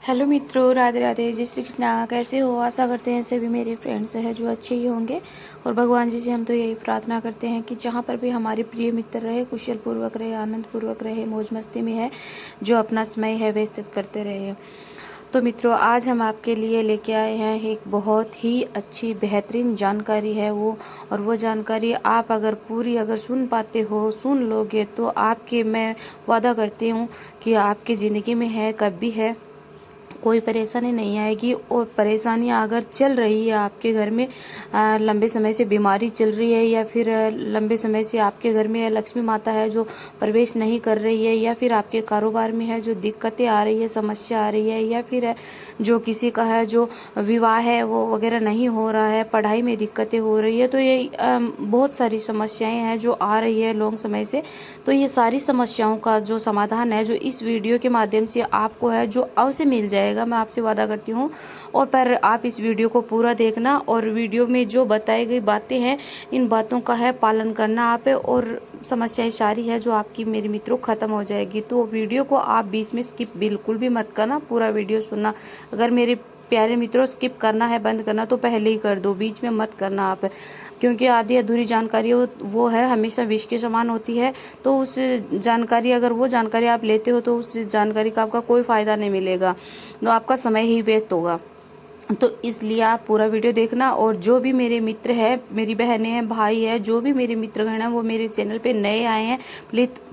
Hello मित्रों, राधे राधे, जय श्री कृष्णा। कैसे हो? आशा करते हैं सभी मेरे फ्रेंड्स हैं जो अच्छे ही होंगे। और भगवान जी से हम तो यही प्रार्थना करते हैं कि जहाँ पर भी हमारे प्रिय मित्र रहे, कुशल पूर्वक रहे, आनंद पूर्वक रहे, मौज मस्ती में है, जो अपना समय है व्यतीत करते रहे। तो मित्रों, आज हम आपके लिए लेके आए हैं एक बहुत ही अच्छी बेहतरीन जानकारी है वो। और वो जानकारी आप अगर पूरी सुन पाते हो, सुन लोगे, तो आपके मैं वादा करती हूँ कि आपकी ज़िंदगी में है कभी है कोई परेशानी नहीं आएगी। और परेशानियां अगर चल रही है आपके घर में, लंबे समय से बीमारी चल रही है, या फिर लंबे समय से आपके घर में लक्ष्मी माता है जो प्रवेश नहीं कर रही है, या फिर आपके कारोबार में है जो दिक्कतें आ रही है, समस्या आ रही है, या फिर जो किसी का है जो विवाह है वो वगैरह नहीं हो रहा है, पढ़ाई में दिक्कतें हो रही है, तो ये बहुत सारी समस्याएं हैं जो आ रही है लॉन्ग समय से। तो ये सारी समस्याओं का जो समाधान है, जो इस वीडियो के माध्यम से आपको है जो अवश्य मिल जाएगा, मैं आपसे वादा करती हूँ। और पर आप इस वीडियो को पूरा देखना, और वीडियो में जो बताई गई बातें हैं, इन बातों का है पालन करना आप, और समस्याएं सारी है जो आपकी मेरे मित्रों ख़त्म हो जाएगी। तो वीडियो को आप बीच में स्किप बिल्कुल भी मत करना, पूरा वीडियो सुनना। अगर मेरे प्यारे मित्रों स्किप करना है, बंद करना, तो पहले ही कर दो, बीच में मत करना आप, क्योंकि आधी अधूरी जानकारी वो है हमेशा विष के समान होती है। तो उस जानकारी, अगर वो जानकारी आप लेते हो, तो उस जानकारी का आपका कोई फ़ायदा नहीं मिलेगा, तो आपका समय ही वेस्ट होगा। तो इसलिए आप पूरा वीडियो देखना। और जो भी मेरे मित्र हैं, मेरी बहनें हैं, भाई है, जो भी मेरे मित्रगण हैं वो मेरे चैनल पे नए आए हैं,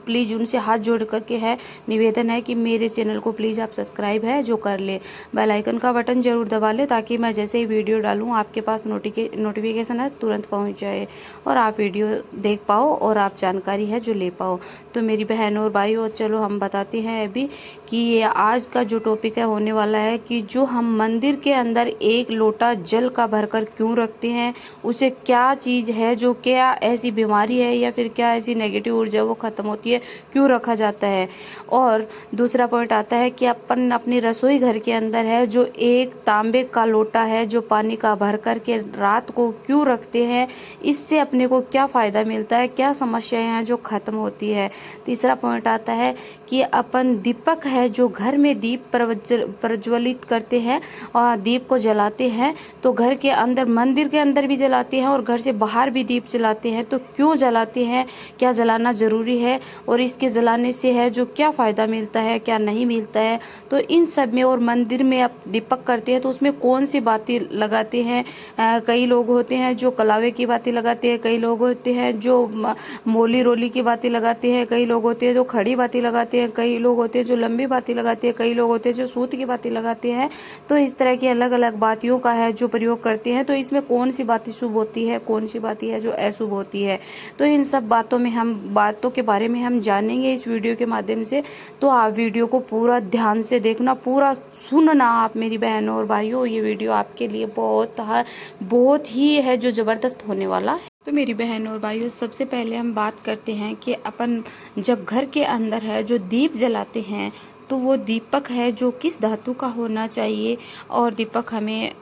प्लीज़ उनसे हाथ जोड़ करके है निवेदन है कि मेरे चैनल को प्लीज़ आप सब्सक्राइब है जो कर ले, बेल आइकन का बटन जरूर दबा ले, ताकि मैं जैसे ही वीडियो डालूँ आपके पास नोटिफिकेशन है तुरंत पहुँच जाए, और आप वीडियो देख पाओ और आप जानकारी है जो ले पाओ। तो मेरी बहनों और भाइयों, चलो हम बताते हैं अभी कि ये आज का जो टॉपिक है होने वाला है कि जो हम मंदिर के अंदर एक लोटा जल का भरकर क्यों रखते हैं, उसे क्या चीज़ है, जो क्या ऐसी बीमारी है या फिर क्या ऐसी नेगेटिव ऊर्जा वो ख़त्म होती है, क्यों रखा जाता है। और दूसरा पॉइंट आता है कि अपन अपनी रसोई घर के अंदर है जो एक तांबे का लोटा है जो पानी का भर कर के रात को क्यों रखते हैं, इससे अपने को क्या फ़ायदा मिलता है, क्या समस्याएं हैं जो ख़त्म होती है। तीसरा पॉइंट आता है कि अपन दीपक है जो घर में दीप प्रज्वलित करते हैं और दीप को जलाते हैं, तो घर के अंदर, मंदिर के अंदर भी जलाते हैं और घर से बाहर भी दीप जलाते हैं, तो क्यों जलाते हैं, क्या जलाना ज़रूरी है, और इसके जलाने से है जो क्या फ़ायदा मिलता है, क्या नहीं मिलता है। तो इन सब में, और मंदिर में आप दीपक करते हैं तो उसमें कौन सी बातें लगाते हैं। कई लोग होते हैं जो कलावे की बातें लगाते हैं, कई लोग होते हैं जो मोली रोली की बातें लगाते हैं, कई लोग होते हैं जो खड़ी बातें लगाते हैं, कई लोग होते हैं जो लंबी बातें लगाते हैं, कई लोग होते हैं जो सूत की बातें लगाते हैं। तो इस तरह की अलग अलग बातियों का है जो प्रयोग करते हैं। तो इसमें कौन सी बातें शुभ होती है, कौन सी बातें है जो अशुभ होती है, तो इन सब बातों के बारे में हम जानेंगे इस वीडियो के माध्यम से। तो आप वीडियो को पूरा ध्यान से देखना, पूरा सुनना आप मेरी बहनों और भाइयों, ये वीडियो आपके लिए बहुत ही है जो ज़बरदस्त होने वाला है। तो मेरी बहनों और भाइयों, सबसे पहले हम बात करते हैं कि अपन जब घर के अंदर है जो दीप जलाते हैं, तो वो दीपक है जो किस धातु का होना चाहिए, और दीपक हमें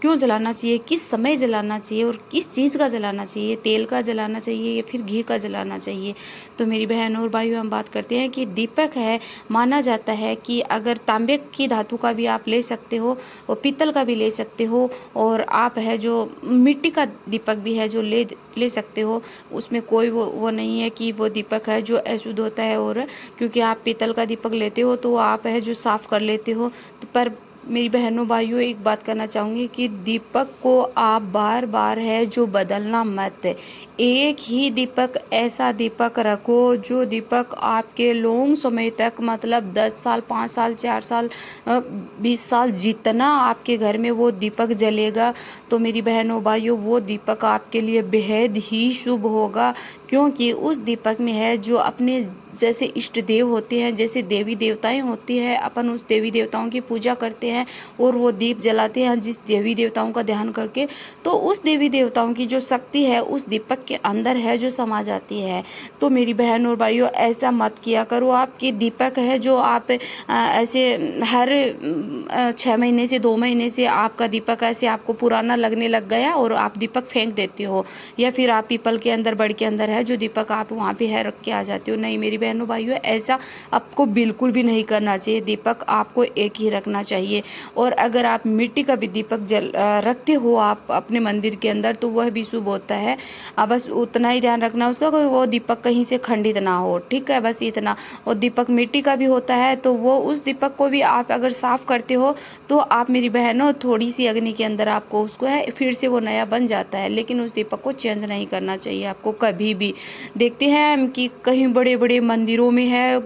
क्यों जलाना चाहिए, किस समय जलाना चाहिए, और किस चीज़ का जलाना चाहिए, तेल का जलाना चाहिए या फिर घी का जलाना चाहिए। तो मेरी बहनों और भाइयों, हम बात करते हैं कि दीपक है, माना जाता है कि अगर तांबे की धातु का भी आप ले सकते हो और पीतल का भी ले सकते हो, और आप है जो मिट्टी का दीपक भी है जो ले सकते हो। उसमें कोई वो नहीं है कि वो दीपक है जो अशुद्ध होता है, और क्योंकि आप पीतल का दीपक लेते हो तो आप है जो साफ़ कर लेते हो। तो पर मेरी बहनों भाइयों, एक बात करना चाहूँगी कि दीपक को आप बार बार है जो बदलना मत। एक ही दीपक, ऐसा दीपक रखो जो दीपक आपके लॉन्ग समय तक, मतलब 10 साल, 5 साल, 4 साल, 20 साल, जितना आपके घर में वो दीपक जलेगा, तो मेरी बहनों भाइयों वो दीपक आपके लिए बेहद ही शुभ होगा। क्योंकि उस दीपक में है जो अपने जैसे इष्ट देव होते हैं, जैसे देवी देवताएं होती है, अपन उस देवी देवताओं की पूजा करते हैं और वो दीप जलाते हैं जिस देवी देवताओं का ध्यान करके, तो उस देवी देवताओं की जो शक्ति है उस दीपक के अंदर है जो समा जाती है। तो मेरी बहन और भाइयों, ऐसा मत किया करो। आपके दीपक है जो आप ऐसे हर 6 महीने से 2 महीने से आपका दीपक ऐसे आपको पुराना लगने लग गया और आप दीपक फेंक देते हो, या फिर आप पीपल के अंदर, बड़ के अंदर है जो दीपक आप वहाँ पे है रख के आ जाते हो। नहीं मेरी बहनों भाइयों, ऐसा आपको बिल्कुल भी नहीं करना चाहिए। दीपक आपको एक ही रखना चाहिए। और अगर आप मिट्टी का भी दीपक रखते हो आप अपने मंदिर के अंदर तो वह भी शुभ होता है। बस उतना ही ध्यान रखना उसका, कोई वो दीपक कहीं से खंडित ना हो, ठीक है, बस इतना। और दीपक मिट्टी का भी होता है तो वो उस दीपक को भी आप अगर साफ करते हो तो आप मेरी बहनों थोड़ी सी अग्नि के अंदर आपको उसको है फिर से वो नया बन जाता है, लेकिन उस दीपक को चेंज नहीं करना चाहिए आपको कभी भी। देखते हैं कि कहीं बड़े बड़े मंदिरों में है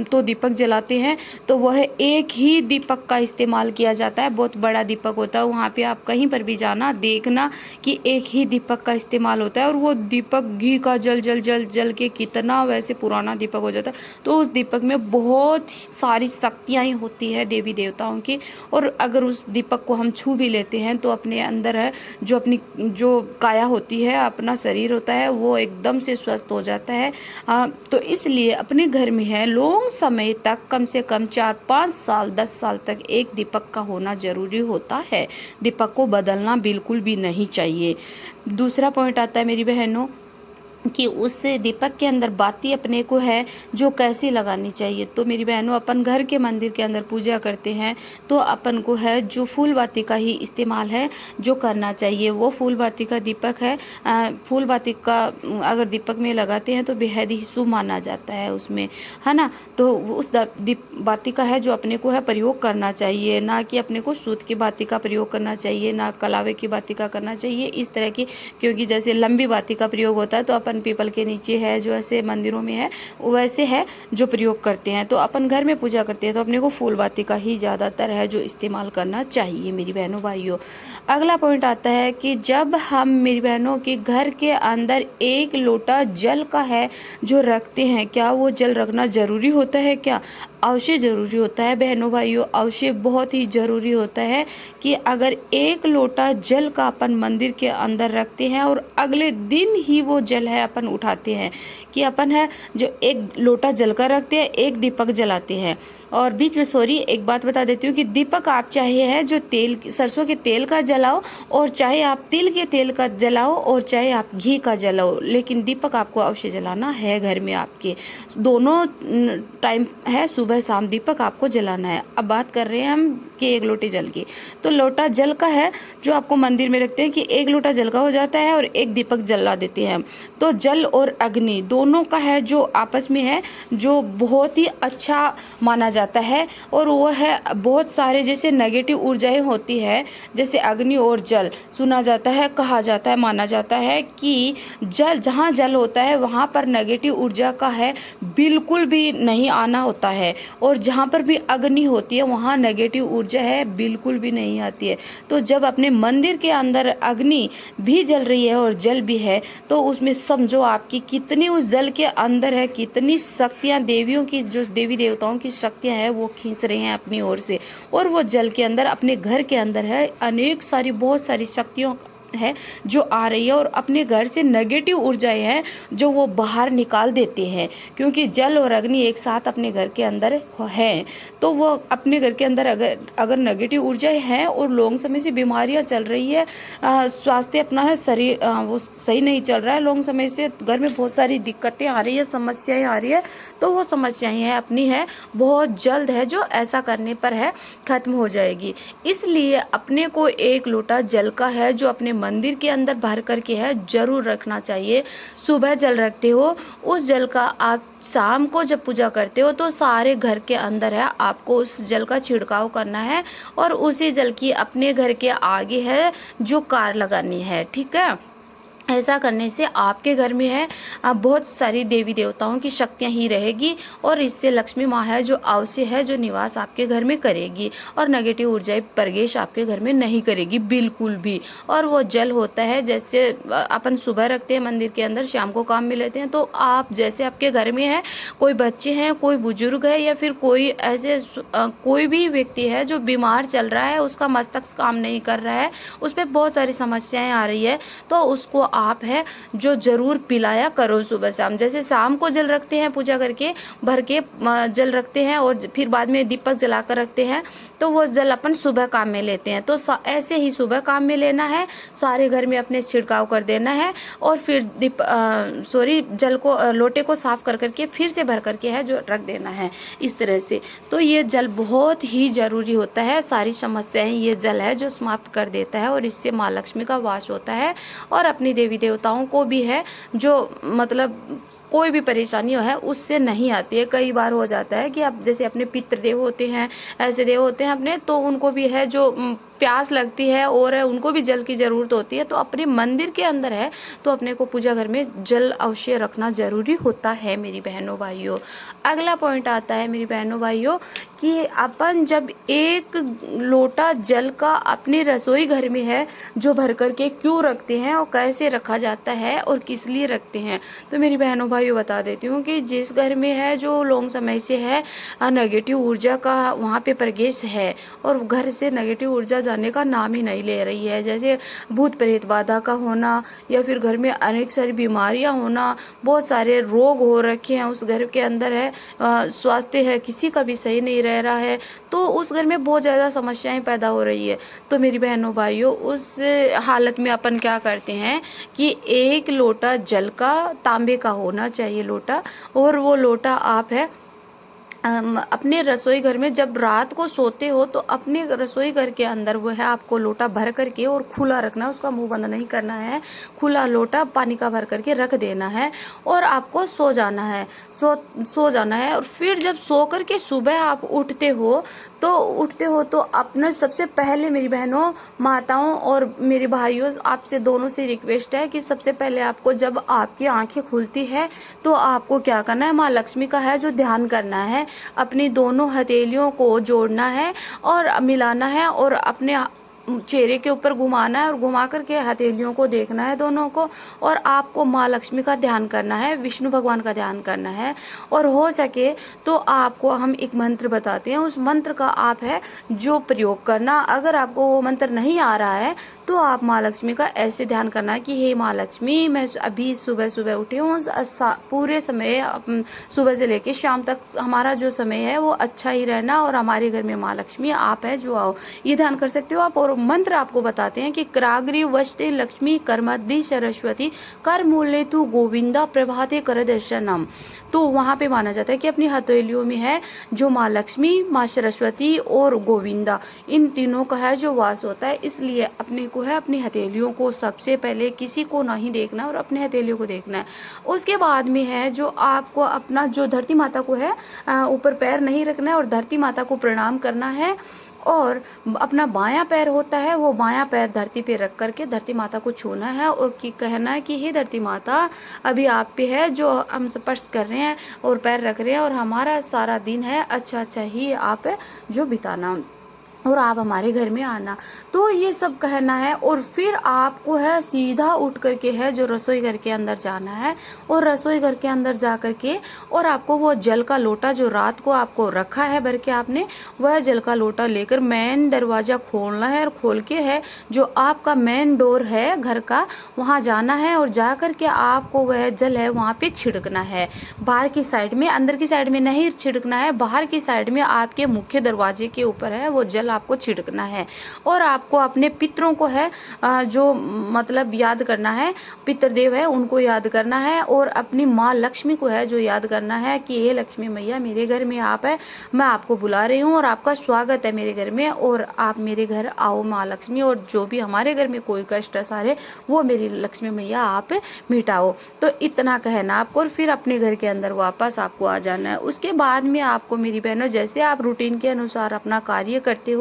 तो दीपक जलाते हैं तो वह एक ही दीपक का इस्तेमाल किया जाता है, बहुत बड़ा दीपक होता है। वहाँ पे आप कहीं पर भी जाना देखना कि एक ही दीपक का इस्तेमाल होता है और वो दीपक घी का जल जल जल जल के कितना वैसे पुराना दीपक हो जाता है। तो उस दीपक में बहुत सारी शक्तियाँ होती है देवी देवताओं की। और अगर उस दीपक को हम छू भी लेते हैं तो अपने अंदर है जो अपनी जो काया होती है, अपना शरीर होता है, वो एकदम से स्वस्थ हो जाता है। तो इसलिए अपने घर में है लॉन्ग समय तक, कम से कम 4-5 साल 10 साल तक एक दीपक का होना जरूरी होता है। दीपक को बदलना बिल्कुल भी नहीं चाहिए। दूसरा पॉइंट आता है मेरी बहनों कि उस दीपक के अंदर बाती अपने को है जो कैसी लगानी चाहिए। तो मेरी बहनों, अपन घर के मंदिर के अंदर पूजा करते हैं तो अपन को है जो फूल बाती का ही इस्तेमाल है जो करना चाहिए। वो फूल बाती का दीपक है, फूल बाती का अगर दीपक में लगाते हैं तो बेहद ही शुभ माना जाता है उसमें, है ना। तो उस बाती का है जो अपने को है प्रयोग करना चाहिए, ना कि अपने को सूत की बाती का प्रयोग करना चाहिए, ना कलावे की बाती का करना चाहिए इस तरह की। क्योंकि जैसे लंबी बाती का प्रयोग होता है तो अपन पीपल के नीचे है जो ऐसे मंदिरों में है वैसे है जो प्रयोग करते हैं। तो अपन घर में पूजा करते हैं तो अपने को फूल बाती का ही ज़्यादातर है जो इस्तेमाल करना चाहिए मेरी बहनों भाइयों। अगला पॉइंट आता है कि जब हम मेरी बहनों के घर के अंदर 1 लोटा जल का है जो रखते हैं, क्या वो जल रखना ज़रूरी होता है? क्या अवश्य ज़रूरी होता है बहनों भाइयों, अवश्य बहुत ही ज़रूरी होता है कि अगर 1 लोटा जल का अपन मंदिर के अंदर रखते हैं और अगले दिन ही वो जल है अपन उठाते हैं, कि अपन है जो 1 लोटा जल का रखते हैं, 1 दीपक जलाते हैं। और बीच में सॉरी एक बात बता देती हूँ कि दीपक आप चाहे है जो तेल सरसों के तेल का जलाओ और चाहे आप तिल के तेल का जलाओ और चाहे आप घी का जलाओ, लेकिन दीपक आपको अवश्य जलाना है घर में आपके। दोनों टाइम है, सुबह शाम दीपक आपको जलाना है। अब बात कर रहे हैं हम कि 1 लोटे जल की। तो लोटा जल का है जो आपको मंदिर में रखते हैं कि 1 लोटा जल का हो जाता है और 1 दीपक जला देते हैं। तो जल और अग्नि दोनों का है जो आपस में है जो बहुत ही अच्छा माना जाता है। और वो है बहुत सारे जैसे नेगेटिव ऊर्जाएं होती है, जैसे अग्नि और जल सुना जाता है, कहा जाता है, माना जाता है कि जल जहाँ जल होता है वहाँ पर नेगेटिव ऊर्जा का है बिल्कुल भी नहीं आना होता है, और जहाँ पर भी अग्नि होती है वहाँ नेगेटिव ऊर्जा है बिल्कुल भी नहीं आती है। तो जब अपने मंदिर के अंदर अग्नि भी जल रही है और जल भी है तो उसमें समझो आपकी कितनी उस जल के अंदर है, कितनी शक्तियाँ देवियों की जो देवी देवताओं की शक्तियाँ हैं वो खींच रहे हैं अपनी ओर से। और वो जल के अंदर अपने घर के अंदर है अनेक सारी बहुत सारी शक्तियों है जो आ रही है और अपने घर से नेगेटिव ऊर्जाएं हैं जो वो बाहर निकाल देते हैं। क्योंकि जल और अग्नि एक साथ अपने घर के अंदर है तो वो अपने घर के अंदर अगर नेगेटिव ऊर्जाएं हैं और लॉन्ग समय से बीमारियां चल रही है, स्वास्थ्य अपना है शरीर वो सही नहीं चल रहा है, लॉन्ग समय से घर में बहुत सारी दिक्कतें आ रही है, समस्याएं आ रही है, तो वो समस्याएं हैं अपनी है बहुत जल्द है जो ऐसा करने पर है खत्म हो जाएगी। इसलिए अपने को 1 लोटा जल का है जो अपने मंदिर के अंदर भर करके है जरूर रखना चाहिए। सुबह जल रखते हो, उस जल का आप शाम को जब पूजा करते हो तो सारे घर के अंदर है आपको उस जल का छिड़काव करना है और उसी जल की अपने घर के आगे है जो कार लगानी है, ठीक है। ऐसा करने से आपके घर में है बहुत सारी देवी देवताओं की शक्तियाँ ही रहेगी और इससे लक्ष्मी माँ है जो अवश्य है जो निवास आपके घर में करेगी और नेगेटिव ऊर्जाएं प्रवेश आपके घर में नहीं करेगी बिल्कुल भी। और वो जल होता है जैसे अपन सुबह रखते हैं मंदिर के अंदर, शाम को काम में लेते हैं। तो आप जैसे आपके घर में है कोई बच्चे हैं, कोई बुजुर्ग है या फिर कोई ऐसे कोई भी व्यक्ति है जो बीमार चल रहा है, उसका मस्तिष्क काम नहीं कर रहा है, उस पर बहुत सारी समस्याएं आ रही है, तो उसको आप है जो जरूर पिलाया करो सुबह शाम। जैसे शाम को जल रखते हैं पूजा करके भर के जल रखते हैं और फिर बाद में दीपक जला कर रखते हैं, तो वो जल अपन सुबह काम में लेते हैं। तो ऐसे ही सुबह काम में लेना है, सारे घर में अपने छिड़काव कर देना है और फिर जल को लोटे को साफ कर करके फिर से भर करके है जो रख देना है इस तरह से। तो ये जल बहुत ही ज़रूरी होता है, सारी समस्याएं ये जल है जो समाप्त कर देता है और इससे माँ लक्ष्मी का वास होता है और अपनी देवी देवताओं को भी है जो मतलब कोई भी परेशानी है उससे नहीं आती है। कई बार हो जाता है कि आप जैसे अपने पितृदेव होते हैं, ऐसे देव होते हैं अपने, तो उनको भी है जो प्यास लगती है और उनको भी जल की ज़रूरत होती है। तो अपने मंदिर के अंदर है तो अपने को पूजा घर में जल अवश्य रखना ज़रूरी होता है मेरी बहनों भाइयों। अगला पॉइंट आता है मेरी बहनों भाइयों कि अपन जब एक लोटा जल का अपने रसोई घर में है जो भर करके क्यों रखते हैं और कैसे रखा जाता है और किस लिए रखते हैं, तो मेरी बहनों भाइयों बता देती हूँ कि जिस घर में है जो लॉन्ग समय से है नेगेटिव ऊर्जा का वहाँ पे प्रवेश है और घर से नेगेटिव ऊर्जा जाने का नाम ही नहीं ले रही है, जैसे भूत प्रेत बाधा का होना या फिर घर में अनेक सारी बीमारियां होना, बहुत सारे रोग हो रखे हैं उस घर के अंदर है, स्वास्थ्य है किसी का भी सही नहीं रह रहा है, तो उस घर में बहुत ज़्यादा समस्याएं पैदा हो रही है। तो मेरी बहनों भाइयों उस हालत में अपन क्या करते हैं कि एक लोटा जल का, तांबे का होना चाहिए लोटा, और वो लोटा आप है अपने रसोई घर में जब रात को सोते हो तो अपने रसोई घर के अंदर वो है आपको लोटा भर करके और खुला रखना, उसका मुंह बंद नहीं करना है, खुला लोटा पानी का भर करके रख देना है और आपको सो जाना है, सो जाना है। और फिर जब सो करके सुबह आप उठते हो तो अपने सबसे पहले मेरी बहनों, माताओं और मेरे भाइयों, आपसे दोनों से रिक्वेस्ट है कि सबसे पहले आपको जब आपकी आंखें खुलती है तो आपको क्या करना है, माँ लक्ष्मी का है जो ध्यान करना है, अपनी दोनों हथेलियों को जोड़ना है और मिलाना है और अपने चेहरे के ऊपर घुमाना है और घुमा करके हथेलियों को देखना है दोनों को, और आपको माँ लक्ष्मी का ध्यान करना है, विष्णु भगवान का ध्यान करना है। और हो सके तो आपको हम एक मंत्र बताते हैं, उस मंत्र का आप है जो प्रयोग करना। अगर आपको वो मंत्र नहीं आ रहा है तो आप माँ लक्ष्मी का ऐसे ध्यान करना कि हे माँ लक्ष्मी, मैं अभी सुबह सुबह उठी हूँ, पूरे समय सुबह से लेके शाम तक हमारा जो समय है वो अच्छा ही रहना और हमारे घर में माँ लक्ष्मी आप है जो आओ, ये ध्यान कर सकते हो आप। और मंत्र आपको बताते हैं कि क्राग्री वशते लक्ष्मी कर्मद्धि सरस्वती कर मूल्य तू गोविंदा प्रभाते कर दर्शनम। तो वहाँ पे माना जाता है कि अपनी हथेलियों में है जो माँ लक्ष्मी, माँ सरस्वती और गोविंदा, इन तीनों का है जो वास होता है। इसलिए अपने को है अपनी हथेलियों को सबसे पहले किसी को नहीं देखना और अपने हथेलियों को देखना है। उसके बाद में है जो आपको अपना जो धरती माता को है ऊपर पैर नहीं रखना है और धरती माता को प्रणाम करना है और अपना बायां पैर होता है वो बायां पैर धरती पे रख करके धरती माता को छूना है और कहना है कि हे धरती माता, अभी आप पे है जो हम स्पर्श कर रहे हैं और पैर रख रहे हैं और हमारा सारा दिन है अच्छा अच्छा ही आप जो बिताना और आप हमारे घर में आना। तो ये सब कहना है और फिर आपको है सीधा उठ करके है जो रसोई घर के अंदर जाना है और रसोई घर के अंदर जा करके और आपको वो जल का लोटा जो रात को आपको रखा है भर के आपने, वह जल का लोटा लेकर मेन दरवाजा खोलना है और खोल के है जो आपका मेन डोर है घर का, वहाँ जाना है और जा करके आपको वह जल है वहाँ पे छिड़कना है। बाहर की साइड में, अंदर की साइड में नहीं छिड़कना है, बाहर की साइड में आपके मुख्य दरवाजे के ऊपर है वो जल आपको छिड़कना है। और आपको अपने पितरों को है जो मतलब याद करना है, पितृदेव है उनको याद करना है और अपनी माँ लक्ष्मी को है जो याद करना है कि ये लक्ष्मी मैया मेरे घर में आप है, मैं आपको बुला रही हूँ और आपका स्वागत है मेरे घर में और आप मेरे घर आओ माँ लक्ष्मी, और जो भी हमारे घर में कोई कष्ट सारे वो मेरी लक्ष्मी मैया आप मिटाओ। तो इतना कहना आपको और फिर अपने घर के अंदर वापस आपको आ जाना है। उसके बाद में आपको मेरी बहनों जैसे आप रूटीन के अनुसार अपना कार्य करते हो,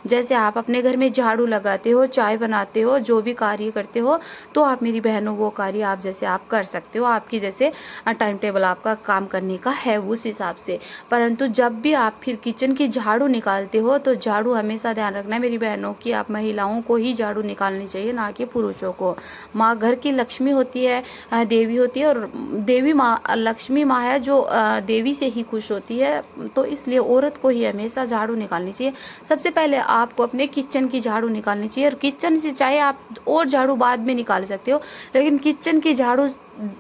जैसे आप अपने घर में झाड़ू लगाते हो, चाय बनाते हो, जो भी कार्य करते हो तो आप मेरी बहनों वो कार्य आप जैसे आप कर सकते हो, आपकी जैसे टाइम टेबल आपका काम करने का है उस हिसाब से। परंतु जब भी आप फिर किचन की झाड़ू निकालते हो तो झाड़ू हमेशा ध्यान रखना है मेरी बहनों की, आप महिलाओं को ही झाड़ू निकालनी चाहिए ना कि पुरुषों को। माँ घर की लक्ष्मी होती है, देवी होती है और देवी माँ लक्ष्मी माँ है जो देवी से ही खुश होती है, तो इसलिए औरत को ही हमेशा झाड़ू निकालनी चाहिए। सबसे पहले आपको अपने किचन की झाड़ू निकालनी चाहिए और किचन से चाहे आप और झाड़ू बाद में निकाल सकते हो, लेकिन किचन की झाड़ू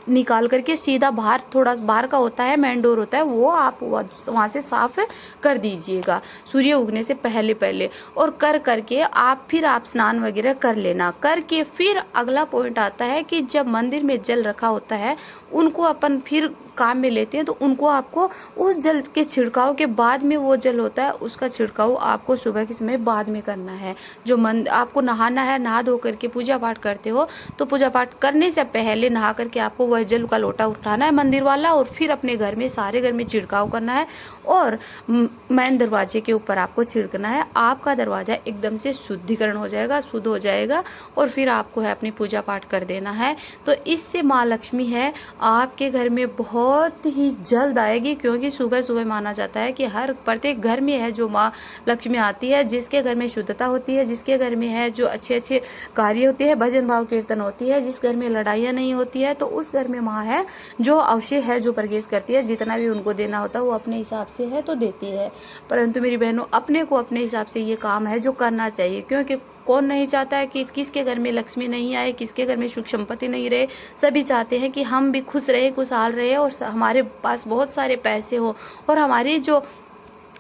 निकाल करके सीधा बाहर, थोड़ा बाहर का होता है, मेन डोर होता है, वो आप वहाँ से साफ कर दीजिएगा सूर्य उगने से पहले पहले। और कर करके फिर आप स्नान वगैरह कर लेना। करके फिर अगला पॉइंट आता है कि जब मंदिर में जल रखा होता है उनको अपन फिर काम में लेते हैं, तो उनको आपको उस जल के छिड़काव के बाद में, वो जल होता है उसका छिड़काव आपको सुबह के समय बाद में करना है। जो आपको नहाना है, नहा धो करके पूजा पाठ करते हो तो पूजा पाठ करने से पहले नहा करके आपको वह जल का लोटा उठाना है मंदिर वाला, और फिर अपने घर में, सारे घर में छिड़काव करना है और मेन दरवाजे के ऊपर आपको छिड़कना है। आपका दरवाजा एकदम से शुद्धिकरण हो जाएगा, शुद्ध हो जाएगा, और फिर आपको है अपनी पूजा पाठ कर देना है। तो इससे माँ लक्ष्मी है आपके घर में बहुत ही जल्द आएगी, क्योंकि सुबह सुबह माना जाता है कि हर प्रत्येक घर में है जो माँ लक्ष्मी आती है, जिसके घर में शुद्धता होती है, जिसके घर में है जो अच्छे अच्छे कार्य होते हैं, भजन भाव कीर्तन होती है, जिस घर में लड़ाइयाँ नहीं होती है, तो उस घर में माँ है जो अवश्य है जो प्रवेश करती है। जितना भी उनको देना होता है वो अपने हिसाब से है तो देती है। परंतु मेरी बहनों, अपने को अपने हिसाब से ये काम है जो करना चाहिए, क्योंकि कौन नहीं चाहता है कि किसके घर में लक्ष्मी नहीं आए, किसके घर में सुख संपत्ति नहीं रहे। सभी चाहते हैं कि हम भी खुश रहे, खुशहाल रहे, और हमारे पास बहुत सारे पैसे हो, और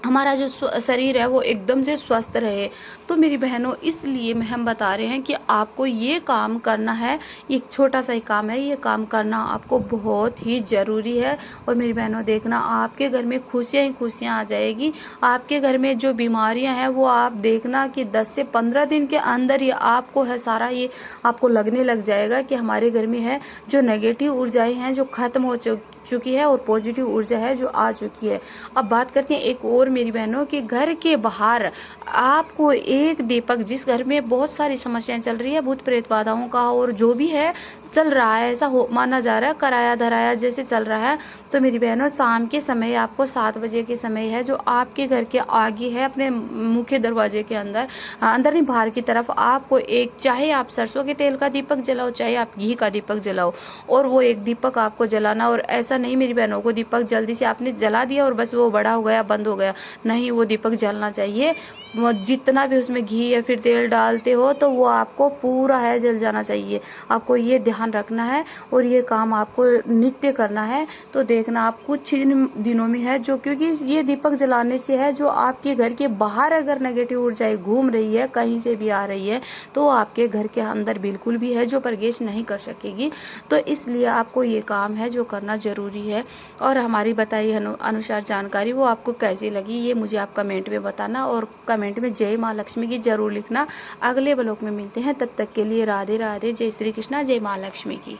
हमारा जो शरीर है वो एकदम से स्वस्थ रहे। तो मेरी बहनों, इसलिए हम बता रहे हैं कि आपको ये काम करना है। एक छोटा सा ही काम है, ये काम करना आपको बहुत ही ज़रूरी है। और मेरी बहनों, देखना आपके घर में खुशियाँ ही खुशियाँ आ जाएगी। आपके घर में जो बीमारियां हैं वो आप देखना कि 10 से 15 दिन के अंदर ही आपको है सारा ये आपको लगने लग जाएगा कि हमारे घर में है जो नेगेटिव ऊर्जाएं हैं जो खत्म हो चुकी है, और पॉजिटिव ऊर्जा है जो आ चुकी है। अब बात करते हैं एक और मेरी बहनों कि घर के बाहर आपको एक दीपक, जिस घर में बहुत सारी समस्याएं चल रही है, भूत प्रेत बाधाओं का और जो भी है चल रहा है, ऐसा हो माना जा रहा है, कराया धराया जैसे चल रहा है, तो मेरी बहनों शाम के समय आपको 7 बजे के समय है जो आपके घर के आगे है, अपने मुख्य दरवाजे के अंदर नहीं बाहर की तरफ, आपको एक, चाहे आप सरसों के तेल का दीपक जलाओ, चाहे आप घी का दीपक जलाओ, और वो एक दीपक आपको जलाना। और ऐसा नहीं मेरी बहनों को दीपक जल्दी से आपने जला दिया और बस वो बड़ा हो गया, बंद हो गया, नहीं, वो दीपक जलना चाहिए। जितना भी उसमें घी या फिर तेल डालते हो तो वो आपको पूरा है जल जाना चाहिए। आपको ये ध्यान रखना है और ये काम आपको नित्य करना है। तो देखना आप कुछ दिनों में है जो, क्योंकि ये दीपक जलाने से है जो आपके घर के बाहर अगर नेगेटिव ऊर्जाएं घूम रही है, कहीं से भी आ रही है, तो आपके घर के अंदर बिल्कुल भी है जो प्रवेश नहीं कर सकेगी। तो इसलिए आपको ये काम है जो करना जरूरी है। और हमारी बताई अनुसार जानकारी वो आपको कैसी लगी ये मुझे आप कमेंट में बताना, और कमेंट में जय माँ लक्ष्मी की जरूर लिखना। अगले ब्लॉग में मिलते हैं, तब तक के लिए राधे राधे, जय श्री कृष्णा, जय माँ लक्ष्मी की।